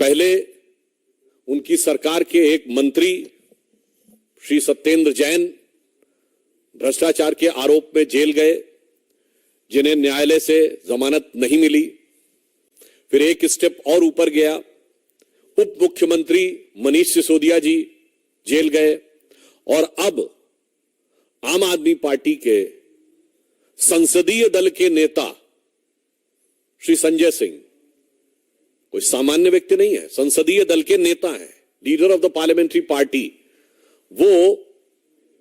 पहले उनकी सरकार के एक मंत्री श्री सत्येंद्र जैन भ्रष्टाचार के आरोप में जेल गए, जिन्हें न्यायालय से जमानत नहीं मिली। फिर एक स्टेप और ऊपर गया, उप मुख्यमंत्री मनीष सिसोदिया जी जेल गए, और अब आम आदमी पार्टी के संसदीय दल के नेता श्री संजय सिंह, कोई सामान्य व्यक्ति नहीं है, संसदीय दल के नेता हैं, leader of the parliamentary party, वो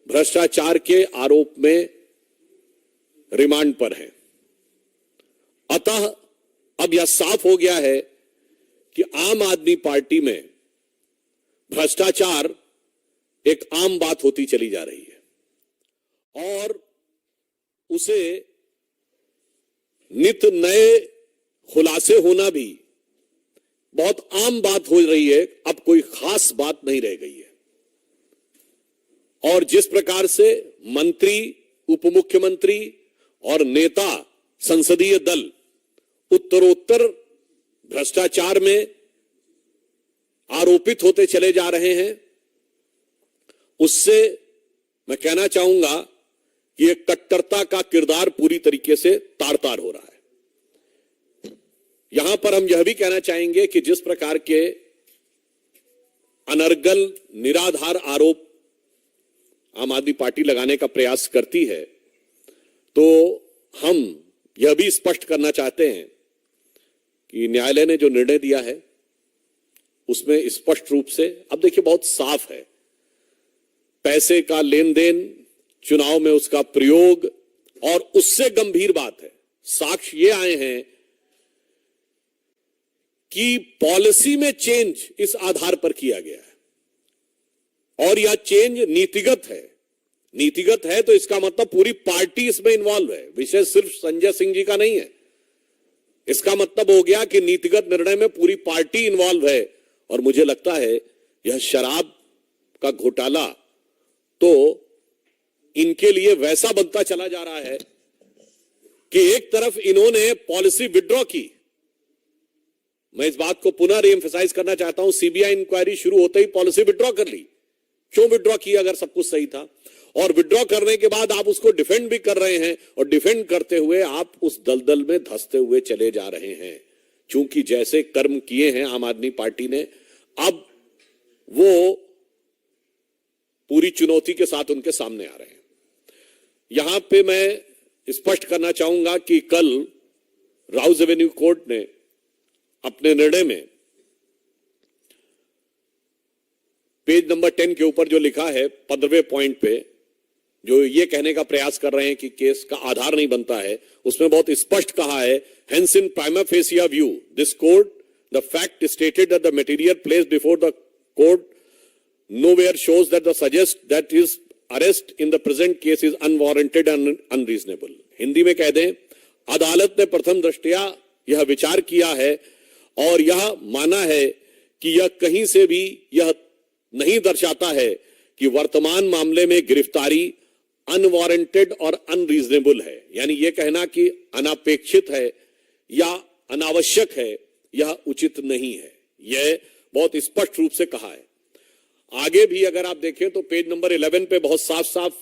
भ्रष्टाचार के आरोप में रिमांड पर हैं। अतः अब यह साफ हो गया है कि आम आदमी पार्टी में भ्रष्टाचार एक आम बात होती चली जा रही है और उसे नित नए खुलासे होना भी बहुत आम बात हो रही है। अब कोई खास बात नहीं रह गई है। और जिस प्रकार से मंत्री, उप मुख्यमंत्री और नेता संसदीय दल उत्तरोत्तर भ्रष्टाचार में आरोपित होते चले जा रहे हैं, उससे मैं कहना चाहूंगा कि एक कट्टरता का किरदार पूरी तरीके से तार तार हो रहा है। यहां पर हम यह भी कहना चाहेंगे कि जिस प्रकार के अनर्गल निराधार आरोप आम आदमी पार्टी लगाने का प्रयास करती है, तो हम यह भी स्पष्ट करना चाहते हैं कि न्यायालय ने जो निर्णय दिया है उसमें स्पष्ट रूप से, अब देखिए बहुत साफ है, पैसे का लेन देन, चुनाव में उसका प्रयोग, और उससे गंभीर बात है, साक्ष्य ये आए हैं कि पॉलिसी में चेंज इस आधार पर किया गया है और यह चेंज नीतिगत है। नीतिगत है तो इसका मतलब पूरी पार्टी इसमें इन्वॉल्व है, विषय सिर्फ संजय सिंह जी का नहीं है। इसका मतलब हो गया कि नीतिगत निर्णय में पूरी पार्टी इन्वॉल्व है। और मुझे लगता है यह शराब का घोटाला तो इनके लिए वैसा बनता चला जा रहा है कि एक तरफ इन्होंने पॉलिसी विड्रॉ की, मैं इस बात को पुनः रीएम्फसाइज करना चाहता हूं, सीबीआई इंक्वायरी शुरू होते ही पॉलिसी विड्रॉ कर ली। क्यों विड्रॉ किया अगर सब कुछ सही था? और विड्रॉ करने के बाद आप उसको डिफेंड भी कर रहे हैं, और डिफेंड करते हुए आप उस दलदल में धंसते हुए चले जा रहे हैं। क्योंकि जैसे कर्म किए हैं आम आदमी पार्टी ने, अब वो पूरी चुनौती के साथ उनके सामने आ रहे हैं। यहां पे मैं स्पष्ट करना चाहूंगा कि कल राउज एवेन्यू कोर्ट ने अपने निर्णय में पेज नंबर 10 के ऊपर जो लिखा है 15वें पॉइंट पे, जो ये कहने का प्रयास कर रहे हैं कि केस का आधार नहीं बनता है, उसमें बहुत स्पष्ट कहा है, hence in prima fascia view this court the fact stated that the material placed before the court nowhere shows that the suggest that his arrest in the present case is unwarranted and unreasonable। Hindi में कह दें, अदालत ने प्रथम दृष्टया यह विचार किया है और यह माना है कि यह कहीं से भी यह नहीं दर्शाता है कि वर्तमान मामले में गिरफ्तारी अनवारंटेड और अनरीजनेबल है। यानी यह कहना कि अनापेक्षित है या अनावश्यक है, यह उचित नहीं है। यह बहुत स्पष्ट रूप से कहा है। आगे भी अगर आप देखें तो पेज नंबर 11 पे बहुत साफ साफ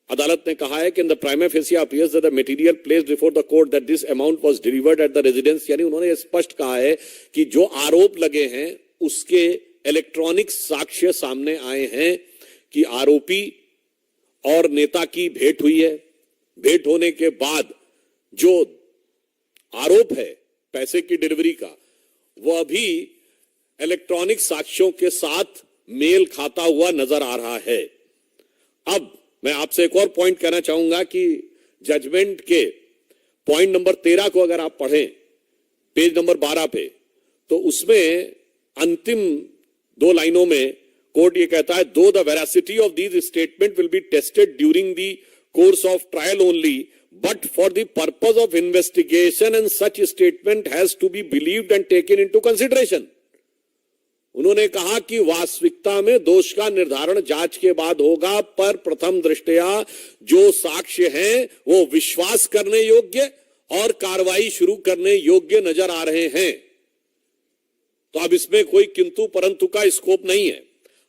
अदालत ने कहा है कि in the prima fascia appears that the material placed before the court that this amount was delivered at the residence. यानी उन्होंने स्पष्ट कहा है कि जो आरोप लगे हैं उसके इलेक्ट्रॉनिक साक्ष्य सामने आए हैं कि आरोपी और नेता की भेंट हुई है। भेंट होने के बाद जो आरोप है पैसे की डिलीवरी का, वह भी इलेक्ट्रॉनिक साक्ष्यों के साथ मेल खाता हुआ नजर आ रहा है। अब मैं आपसे एक और पॉइंट कहना चाहूंगा कि जजमेंट के पॉइंट नंबर 13 को अगर आप पढ़ें पेज नंबर 12 पे, तो उसमें अंतिम 2 लाइनों में कोर्ट ये कहता है, though the veracity of these statement will be tested during the course of trial only but for the purpose of investigation and such statement has to be believed and taken into consideration. उन्होंने कहा कि वास्तविकता में दोष का निर्धारण जांच के बाद होगा, पर प्रथम दृष्टया जो साक्ष्य हैं वो विश्वास करने योग्य और कार्रवाई शुरू करने योग्य नजर आ रहे हैं। तो अब इसमें कोई किंतु परंतु का स्कोप नहीं है।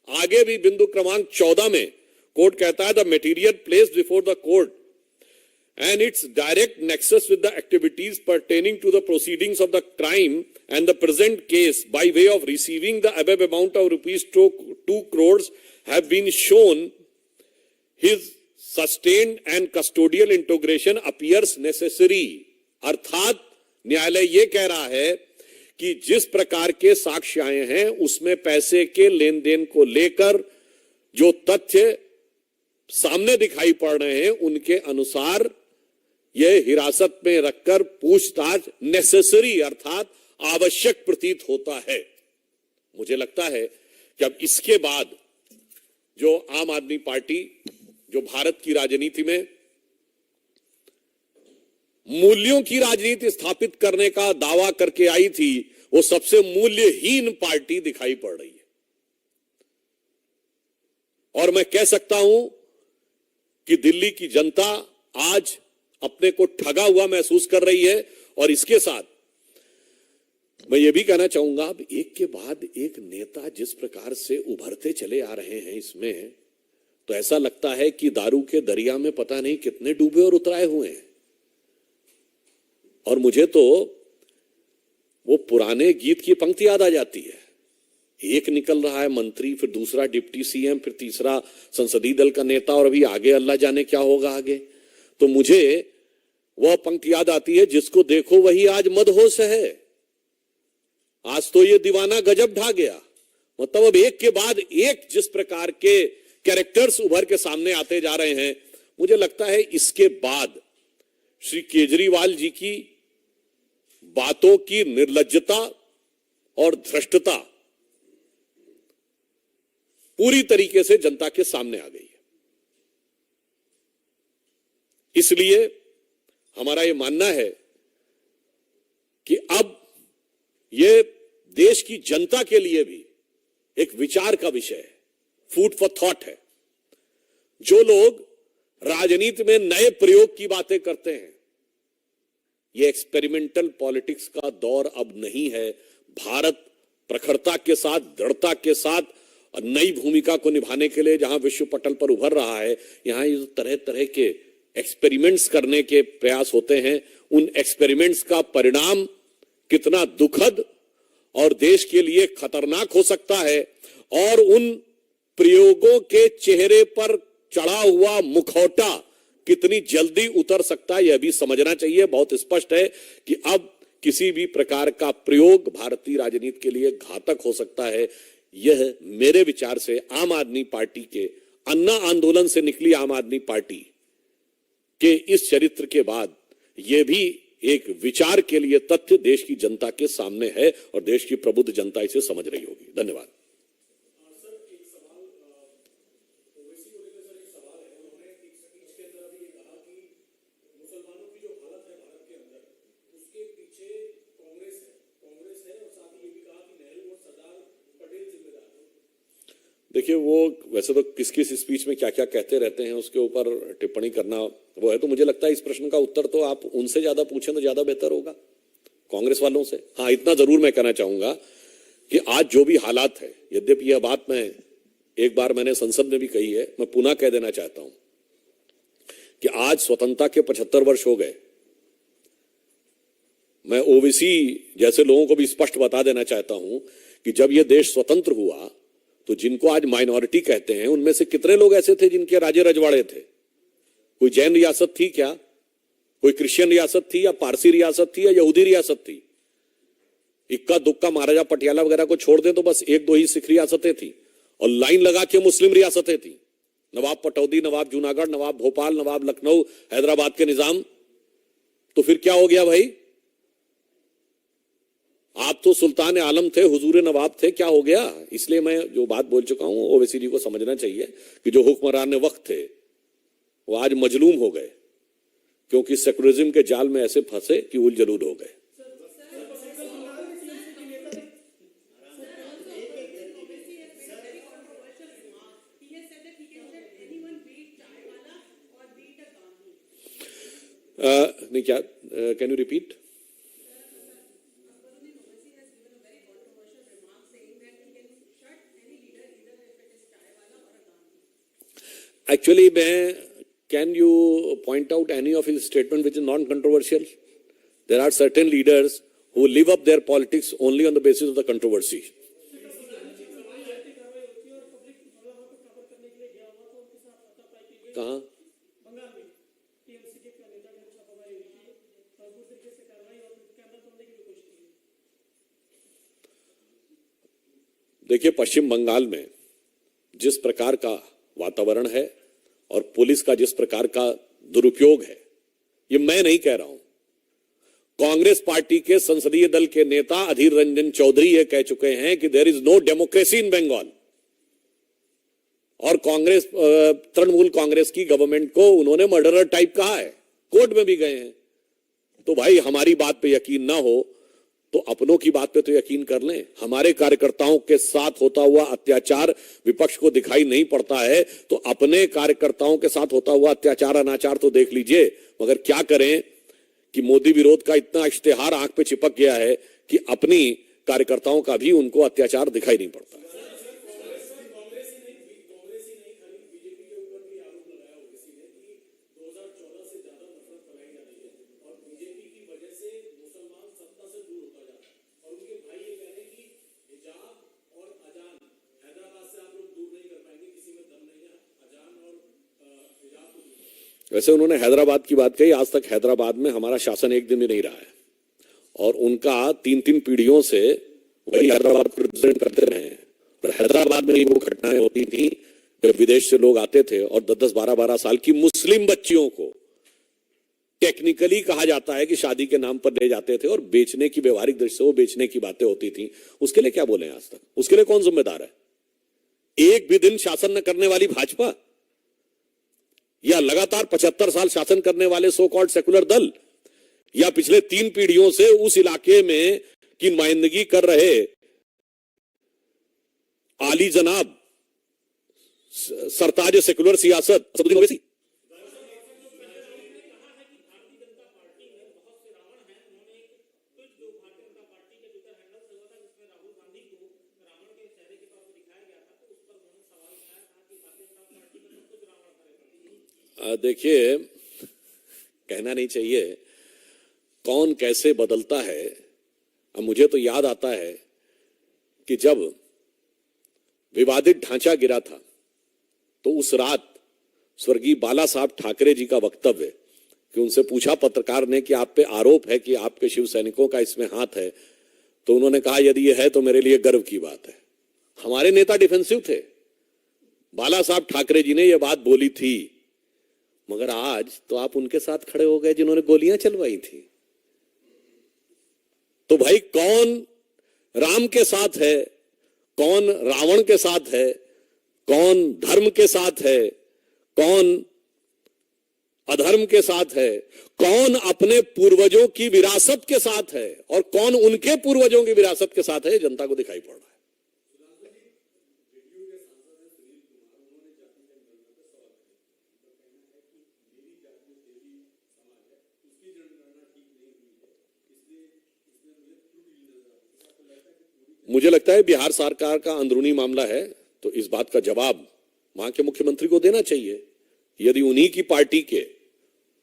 आगे भी बिंदु क्रमांक 14 में कोर्ट कहता है the material placed before the court and its direct nexus with the activities pertaining to the proceedings of the crime and the present case by way of receiving the above amount of rupees 2 crores have been shown his sustained and custodial integration appears necessary। अर्थात न्यायालय ये कह रहा है कि जिस प्रकार के साक्ष्य आए हैं उसमें पैसे के लेन देन को लेकर जो तथ्य सामने दिखाई पड़ रहे हैं उनके अनुसार यह हिरासत में रखकर पूछताछ नेसेसरी अर्थात आवश्यक प्रतीत होता है। मुझे लगता है कि अब इसके बाद जो आम आदमी पार्टी जो भारत की राजनीति में मूल्यों की राजनीति स्थापित करने का दावा करके आई थी वो सबसे मूल्यहीन पार्टी दिखाई पड़ रही है। और मैं कह सकता हूं कि दिल्ली की जनता आज अपने को ठगा हुआ महसूस कर रही है। और इसके साथ मैं ये भी कहना चाहूंगा अब एक के बाद एक नेता जिस प्रकार से उभरते चले आ रहे हैं इसमें तो ऐसा लगता है कि दारू के दरिया में पता नहीं कितने डूबे और उतराए हुए हैं। और मुझे तो वो पुराने गीत की पंक्ति याद आ जाती है, एक निकल रहा है मंत्री, फिर दूसरा डिप्टी सीएम, फिर तीसरा संसदीय दल का नेता और अभी आगे अल्लाह जाने क्या होगा आगे। तो मुझे वह पंक्ति याद आती है, जिसको देखो वही आज मदहोश है, आज तो ये दीवाना गजब ढा गया। मतलब अब एक के बाद एक जिस प्रकार के कैरेक्टर्स उभर के सामने आते जा रहे हैं, मुझे लगता है इसके बाद श्री केजरीवाल जी की बातों की निर्लज्जता और धृष्टता पूरी तरीके से जनता के सामने आ गई है। इसलिए हमारा यह मानना है कि अब यह देश की जनता के लिए भी एक विचार का विषय है, फूड फॉर थॉट है। जो लोग राजनीति में नए प्रयोग की बातें करते हैं, यह एक्सपेरिमेंटल पॉलिटिक्स का दौर अब नहीं है। भारत प्रखरता के साथ, दृढ़ता के साथ नई भूमिका को निभाने के लिए जहां विश्व पटल पर उभर रहा है, यहां ये तरह तरह के एक्सपेरिमेंट्स करने के प्रयास होते हैं। उन एक्सपेरिमेंट्स का परिणाम कितना दुखद और देश के लिए खतरनाक हो सकता है और उन प्रयोगों के चेहरे पर चढ़ा हुआ मुखौटा कितनी जल्दी उतर सकता है यह भी समझना चाहिए। बहुत स्पष्ट है कि अब किसी भी प्रकार का प्रयोग भारतीय राजनीति के लिए घातक हो सकता है। यह मेरे विचार से आम आदमी पार्टी के अन्ना आंदोलन से निकली आम आदमी पार्टी के इस चरित्र के बाद यह भी एक विचार के लिए तथ्य देश की जनता के सामने है और देश की प्रबुद्ध जनता इसे समझ रही होगी। धन्यवाद। देखिए, वो वैसे तो किस किस स्पीच में क्या क्या कहते रहते हैं उसके ऊपर टिप्पणी करना वो है, तो मुझे लगता है इस प्रश्न का उत्तर तो आप उनसे ज्यादा पूछें तो ज्यादा बेहतर होगा, कांग्रेस वालों से। हाँ, इतना जरूर मैं कहना चाहूंगा कि आज जो भी हालात है, यद्यपि यह बात मैं एक बार मैंने संसद में भी कही है, मैं पुनः कह देना चाहता हूं कि आज स्वतंत्रता के 75 वर्ष हो गए। मैं ओबीसी जैसे लोगों को भी स्पष्ट बता देना चाहता हूं कि जब यह देश स्वतंत्र हुआ तो जिनको आज माइनॉरिटी कहते हैं उनमें से कितने लोग ऐसे थे जिनके राजे रजवाड़े थे? कोई जैन रियासत थी क्या? कोई क्रिश्चियन रियासत थी या पारसी रियासत थी या यहूदी रियासत थी? इक्का दुक्का महाराजा पटियाला वगैरह को छोड़ दें तो बस एक दो ही सिख रियासतें थी और लाइन लगा के मुस्लिम रियासतें थी। नवाब पटौदी, नवाब जूनागढ़, नवाब भोपाल, नवाब लखनऊ, हैदराबाद के निजाम। तो फिर क्या हो गया भाई? आप तो सुल्तान आलम थे, हुजूर नवाब थे, क्या हो गया? इसलिए मैं जो बात बोल चुका हूं ओवैसी जी को समझना चाहिए कि जो हुक्मरान वक्त थे वो आज मजलूम हो गए क्योंकि सेकुलरिज्म के जाल में ऐसे फंसे कि उलझलूल हो गए। नहीं, क्या can you repeat? Actually, can you point out any of his statement which is non-controversial? There are certain leaders who live up their politics only on the basis of the controversy. कहाँ? देखिए, पश्चिम बंगाल में जिस प्रकार का वातावरण है और police का जिस प्रकार का दुरुपयोग है, ये मैं नहीं कह रहा हूं, कांग्रेस पार्टी के संसदीय दल के नेता अधीर रंजन चौधरी ये कह चुके हैं कि there is no democracy in Bengal. और कांग्रेस, तृणमूल कांग्रेस की गवर्नमेंट को उन्होंने मर्डरर टाइप कहा है, कोर्ट में भी गए हैं। तो भाई, हमारी बात पे यकीन ना हो तो अपनों की बात पे तो यकीन कर लें। हमारे कार्यकर्ताओं के साथ होता हुआ अत्याचार विपक्ष को दिखाई नहीं पड़ता है, तो अपने कार्यकर्ताओं के साथ होता हुआ अत्याचार अनाचार तो देख लीजिए। मगर क्या करें कि मोदी विरोध का इतना इश्तेहार आंख पे चिपक गया है कि अपनी कार्यकर्ताओं का भी उनको अत्याचार दिखाई नहीं पड़ता। वैसे उन्होंने हैदराबाद की बात कही, आज तक हैदराबाद में हमारा शासन एक दिन भी नहीं रहा है और उनका 3-3 पीढ़ियों से वही हैदराबाद को रिप्रेजेंट करते रहे हैं। पर हैदराबाद में वो घटनाएं होती थी जब विदेश से लोग आते थे और 10-10, 12-12 साल की मुस्लिम बच्चियों को टेक्निकली कहा जाता है कि शादी के नाम पर ले जाते थे और बेचने की, व्यवहारिक दृष्टि से वो बेचने की बातें होती थी। उसके लिए क्या बोले आज तक? उसके लिए कौन जिम्मेदार है? एक भी दिन शासन न करने वाली भाजपा या लगातार 75 साल शासन करने वाले सो कॉल्ड सेकुलर दल या पिछले 3 पीढ़ियों से उस इलाके में की नुमाइंदगी कर रहे आली जनाब सरताज सेकुलर सियासत असदुद्दीन ओवैसी। देखिए, कहना नहीं चाहिए कौन कैसे बदलता है। अब मुझे तो याद आता है कि जब विवादित ढांचा गिरा था तो उस रात स्वर्गीय बाला साहब ठाकरे जी का वक्तव्य कि उनसे पूछा पत्रकार ने कि आप पे आरोप है कि आपके शिव सैनिकों का इसमें हाथ है, तो उन्होंने कहा यदि ये है तो मेरे लिए गर्व की बात है। हमारे नेता डिफेंसिव थे, बाला साहब ठाकरे जी ने यह बात बोली थी, मगर आज तो आप उनके साथ खड़े हो गए जिन्होंने गोलियां चलवाई थी। तो भाई, कौन राम के साथ है, कौन रावण के साथ है, कौन धर्म के साथ है, कौन अधर्म के साथ है, कौन अपने पूर्वजों की विरासत के साथ है और कौन उनके पूर्वजों की विरासत के साथ है, जनता को दिखाई पड़ रहा है। मुझे लगता है बिहार सरकार का अंदरूनी मामला है, तो इस बात का जवाब वहां के मुख्यमंत्री को देना चाहिए। यदि उन्हीं की पार्टी के,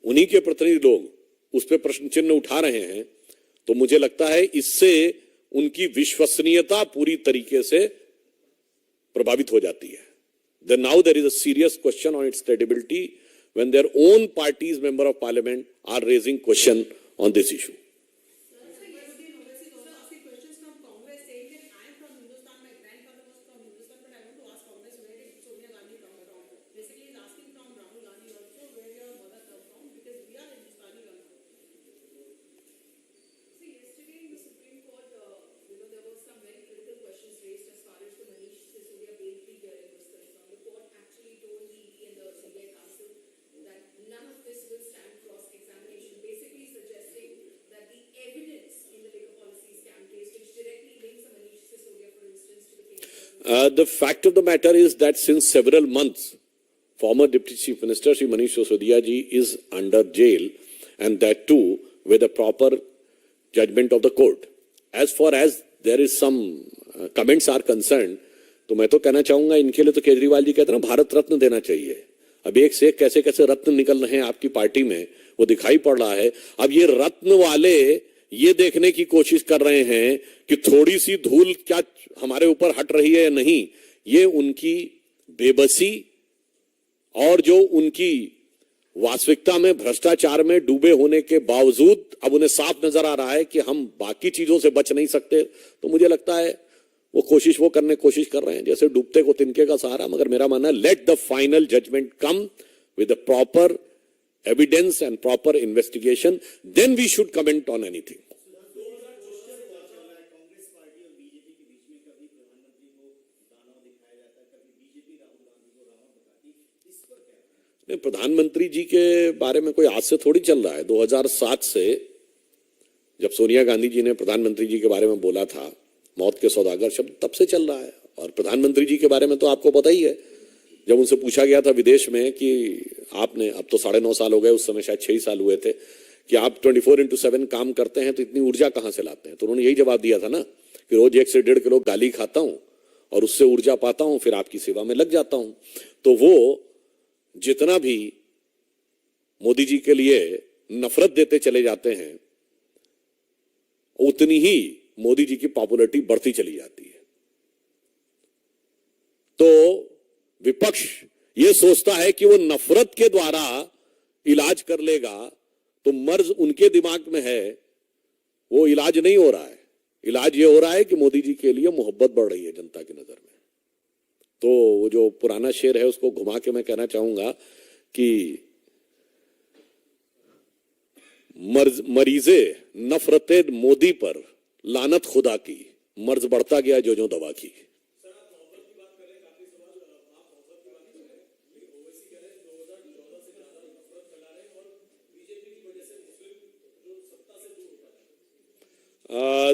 उन्हीं के प्रतिनिधि लोग उस पर प्रश्न चिन्ह उठा रहे हैं, तो मुझे लगता है इससे उनकी विश्वसनीयता पूरी तरीके से प्रभावित हो जाती है। Then now there is a serious question on its credibility when their own party's member of parliament are raising question on this issue. The fact of the matter is that since several months, former Deputy Chief Minister Shri Manish Sisodia ji is under jail, and that too with a proper judgment of the court. As far as there is some comments are concerned, तो मैं तो कहना चाहूंगा इनके लिए तो केजरीवाल जी कहते हैं ना, भारत रत्न देना चाहिए। अब एक से एक कैसे कैसे रत्न निकल रहे हैं आपकी पार्टी में, वो दिखाई पड़ रहा है। अब ये रत्न वाले ये देखने की कोशिश कर रहे हैं कि थोड़ी सी धूल क्या हमारे ऊपर हट रही है या नहीं। ये उनकी बेबसी और जो उनकी वास्तविकता में भ्रष्टाचार में डूबे होने के बावजूद अब उन्हें साफ नजर आ रहा है कि हम बाकी चीजों से बच नहीं सकते। तो मुझे लगता है वो कोशिश कर रहे हैं जैसे डूबते को तिनके का सहारा। मगर मेरा मानना है let the final judgement come with the proper evidence and proper investigation, then we should comment on anything. प्रधानमंत्री जी के बारे में कोई आज से थोड़ी चल रहा है। 2007 से जब सोनिया गांधी जी ने प्रधानमंत्री जी के बारे में बोला था मौत के सौदागर शब्द, तब से चल रहा है। और प्रधानमंत्री जी के बारे में तो आपको पता ही है, जब उनसे पूछा गया था विदेश में कि आपने, अब तो 9.5 साल हो गए, उस समय शायद 6 साल हुए थे, कि आप 24/7 काम करते हैं तो इतनी ऊर्जा कहां से लाते हैं। तो उन्होंने यही जवाब दिया था ना कि रोज 1 से 1.5 किलो गाली खाता हूं और उससे ऊर्जा पाता हूं, फिर आपकी सेवा में लग जाता हूं। तो वो जितना भी मोदी जी के लिए नफरत देते चले जाते हैं उतनी ही मोदी जी की पॉपुलैरिटी बढ़ती चली जाती है। तो विपक्ष ये सोचता है कि वो नफरत के द्वारा इलाज कर लेगा, तो मर्ज उनके दिमाग में है, वो इलाज नहीं हो रहा है। इलाज ये हो रहा है कि मोदी जी के लिए मोहब्बत बढ़ रही है जनता की नजर में। तो वो जो पुराना शेर है उसको घुमा के मैं कहना चाहूंगा कि मरीजे नफरते मोदी पर लानत खुदा की, मर्ज बढ़ता गया जो जो दवा की।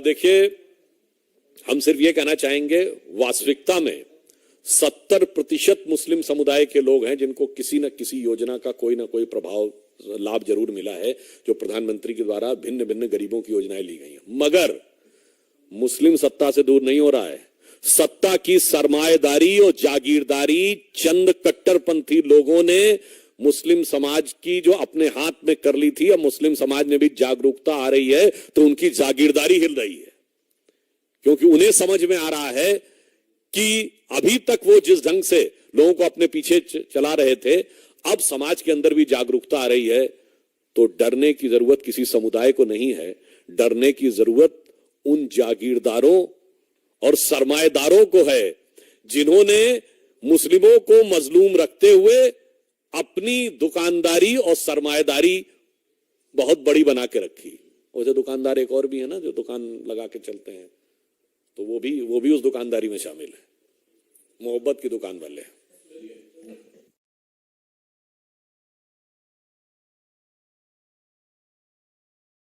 देखिए, हम सिर्फ ये कहना चाहेंगे वास्तविकता में 70% मुस्लिम समुदाय के लोग हैं जिनको किसी न किसी योजना का कोई ना कोई प्रभाव लाभ जरूर मिला है, जो प्रधानमंत्री के द्वारा भिन्न भिन्न गरीबों की योजनाएं ली गई हैं। मगर मुस्लिम सत्ता से दूर नहीं हो रहा है। सत्ता की सरमाएदारी और जागीरदारी चंद कट्टरपंथी लोगों ने मुस्लिम समाज की जो अपने हाथ में कर ली थी, अब मुस्लिम समाज में भी जागरूकता आ रही है तो उनकी जागीरदारी हिल रही है, क्योंकि उन्हें समझ में आ रहा है कि अभी तक वो जिस ढंग से लोगों को अपने पीछे चला रहे थे, अब समाज के अंदर भी जागरूकता आ रही है। तो डरने की जरूरत किसी समुदाय को नहीं है, डरने की जरूरत उन जागीरदारों और सरमाएदारों को है जिन्होंने मुस्लिमों को मजलूम रखते हुए अपनी दुकानदारी और सरमाएदारी बहुत बड़ी बना के रखी। वैसे दुकानदार एक और भी है ना जो दुकान लगा के चलते हैं, तो वो भी उस दुकानदारी में शामिल है, मोहब्बत की दुकान वाले।